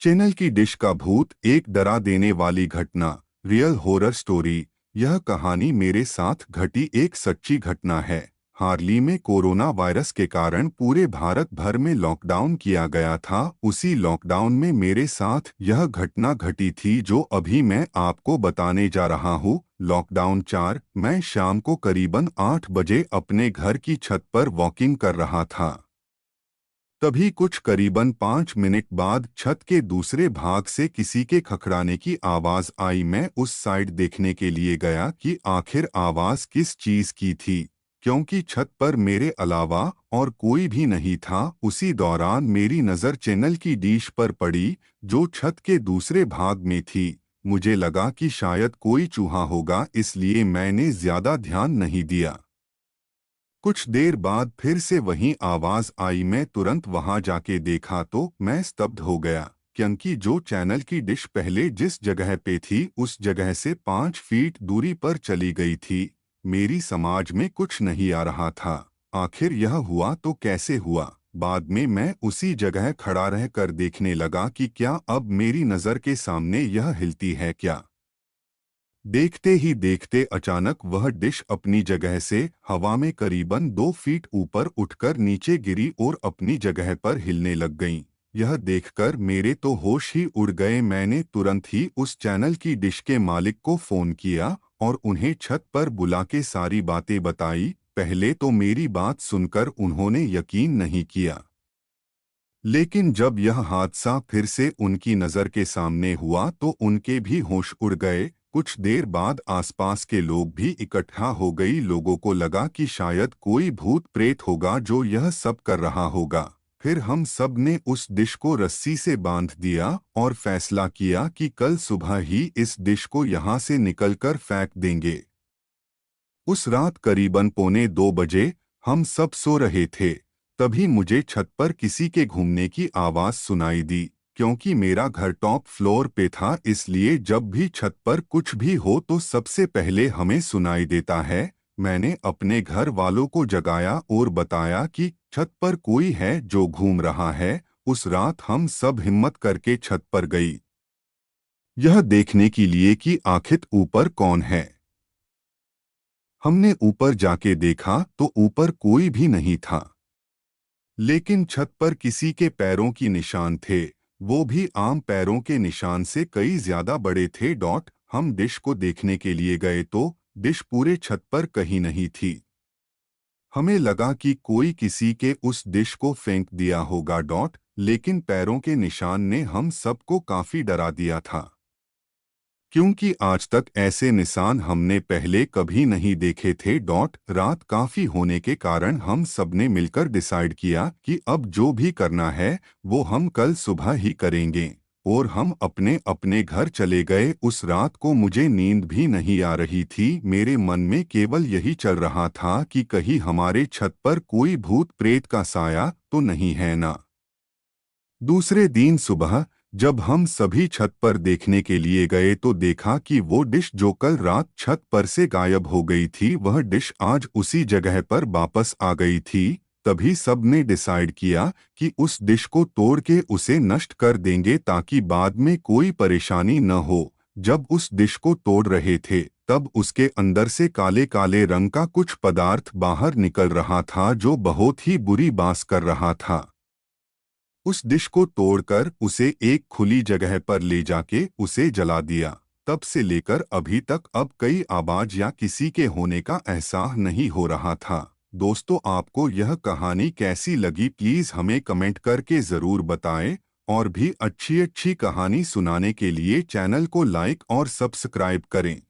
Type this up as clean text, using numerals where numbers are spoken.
Channel की dish का भूत, एक डरा देने वाली घटना। Real horror story. यह कहानी मेरे साथ घटी एक सच्ची घटना है। हाल ही में कोरोना वायरस के कारण पूरे भारत भर में लॉकडाउन किया गया था। उसी लॉकडाउन में मेरे साथ यह घटना घटी थी जो अभी मैं आपको बताने जा रहा हूँ। लॉकडाउन 4, मैं शाम को करीबन 8 बजे अपने घर की छत पर वॉकिंग कर रहा था। तभी कुछ करीबन 5 मिनट बाद छत के दूसरे भाग से किसी के खखड़ाने की आवाज आई। मैं उस साइड देखने के लिए गया कि आखिर आवाज किस चीज की थी, क्योंकि छत पर मेरे अलावा और कोई भी नहीं था। उसी दौरान मेरी नज़र चैनल की डिश पर पड़ी, जो छत के दूसरे भाग में थी। मुझे लगा कि शायद कोई चूहा होगा, इसलिए मैंने ज्यादा ध्यान नहीं दिया। कुछ देर बाद फिर से वही आवाज आई। मैं तुरंत वहां जाके देखा तो मैं स्तब्ध हो गया, क्योंकि जो चैनल की डिश पहले जिस जगह पे थी उस जगह से 5 फीट दूरी पर चली गई थी। मेरी समझ में कुछ नहीं आ रहा था। आखिर यह हुआ तो कैसे हुआ। बाद में मैं उसी जगह खड़ा रह कर देखने लगा कि क्या अब मेरी नज़र के सामने यह हिलती है क्या। देखते ही देखते अचानक वह डिश अपनी जगह से हवा में करीबन 2 फीट ऊपर उठकर नीचे गिरी और अपनी जगह पर हिलने लग गईं। यह देखकर मेरे तो होश ही उड़ गए। मैंने तुरंत ही उस चैनल की डिश के मालिक को फोन किया और उन्हें छत पर बुला के सारी बातें बताई। पहले तो मेरी बात सुनकर उन्होंने यकीन नहीं किया, लेकिन जब यह हादसा फिर से उनकी नज़र के सामने हुआ तो उनके भी होश उड़ गए। कुछ देर बाद आसपास के लोग भी इकट्ठा हो गई। लोगों को लगा कि शायद कोई भूत प्रेत होगा जो यह सब कर रहा होगा। फिर हम सब ने उस डिश को रस्सी से बांध दिया और फैसला किया कि कल सुबह ही इस डिश को यहाँ से निकलकर फेंक देंगे। उस रात करीबन 1:45 बजे हम सब सो रहे थे। तभी मुझे छत पर किसी के घूमने की आवाज सुनाई दी। क्योंकि मेरा घर टॉप फ्लोर पे था, इसलिए जब भी छत पर कुछ भी हो तो सबसे पहले हमें सुनाई देता है। मैंने अपने घर वालों को जगाया और बताया कि छत पर कोई है जो घूम रहा है। उस रात हम सब हिम्मत करके छत पर गई, यह देखने के लिए कि आखिर ऊपर कौन है। हमने ऊपर जाके देखा तो ऊपर कोई भी नहीं था, लेकिन छत पर किसी के पैरों की निशान थे। वो भी आम पैरों के निशान से कई ज्यादा बड़े थे। हम डिश को देखने के लिए गए तो डिश पूरे छत पर कहीं नहीं थी। हमें लगा कि कोई किसी के उस डिश को फेंक दिया होगा। लेकिन पैरों के निशान ने हम सबको काफी डरा दिया था, क्योंकि आज तक ऐसे निशान हमने पहले कभी नहीं देखे थे। रात काफी होने के कारण हम सबने मिलकर डिसाइड किया कि अब जो भी करना है वो हम कल सुबह ही करेंगे, और हम अपने अपने घर चले गए। उस रात को मुझे नींद भी नहीं आ रही थी। मेरे मन में केवल यही चल रहा था कि कहीं हमारे छत पर कोई भूत प्रेत का साया तो नहीं है ना। दूसरे दिन सुबह जब हम सभी छत पर देखने के लिए गए तो देखा कि वो डिश जो कल रात छत पर से गायब हो गई थी, वह डिश आज उसी जगह पर वापस आ गई थी। तभी सब ने डिसाइड किया कि उस डिश को तोड़ के उसे नष्ट कर देंगे ताकि बाद में कोई परेशानी न हो। जब उस डिश को तोड़ रहे थे तब उसके अंदर से काले काले रंग का कुछ पदार्थ बाहर निकल रहा था जो बहुत ही बुरी बास कर रहा था। उस डिश को तोड़कर उसे एक खुली जगह पर ले जाके उसे जला दिया। तब से लेकर अभी तक अब कई आवाज या किसी के होने का एहसास नहीं हो रहा था। दोस्तों, आपको यह कहानी कैसी लगी प्लीज हमें कमेंट करके ज़रूर बताएं, और भी अच्छी अच्छी कहानी सुनाने के लिए चैनल को लाइक और सब्सक्राइब करें।